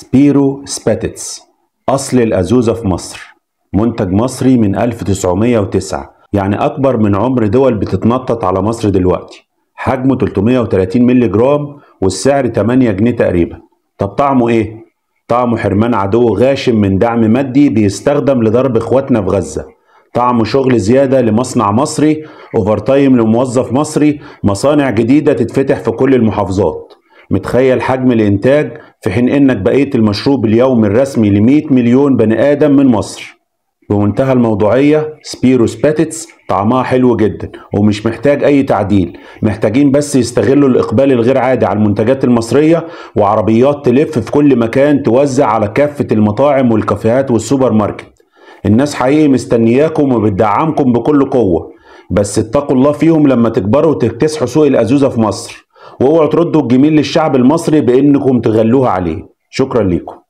سبيرو سباتيتس أصل الأزوزة في مصر، منتج مصري من 1909، يعني أكبر من عمر دول بتتنطط على مصر دلوقتي. حجمه 330 مللي جرام والسعر 8 جنيه تقريبا. طب طعمه إيه؟ طعمه حرمان عدو غاشم من دعم مادي بيستخدم لضرب إخواتنا في غزة. طعمه شغل زيادة لمصنع مصري، أوفر تايم لموظف مصري، مصانع جديدة تتفتح في كل المحافظات. متخيل حجم الإنتاج في حين إنك بقيت المشروب اليومي الرسمي ل 100 مليون بني آدم من مصر. بمنتهى الموضوعية، سبيرو سباتيتس طعمها حلو جدا ومش محتاج أي تعديل. محتاجين بس يستغلوا الإقبال الغير عادي على المنتجات المصرية، وعربيات تلف في كل مكان توزع على كافة المطاعم والكافيهات والسوبر ماركت. الناس حقيقي مستنياكم وبتدعمكم بكل قوة، بس اتقوا الله فيهم لما تكبروا وتكتسحوا سوق الأزوزة في مصر، واوعوا تردوا الجميل للشعب المصري بانكم تغلوها عليه. شكرا لكم.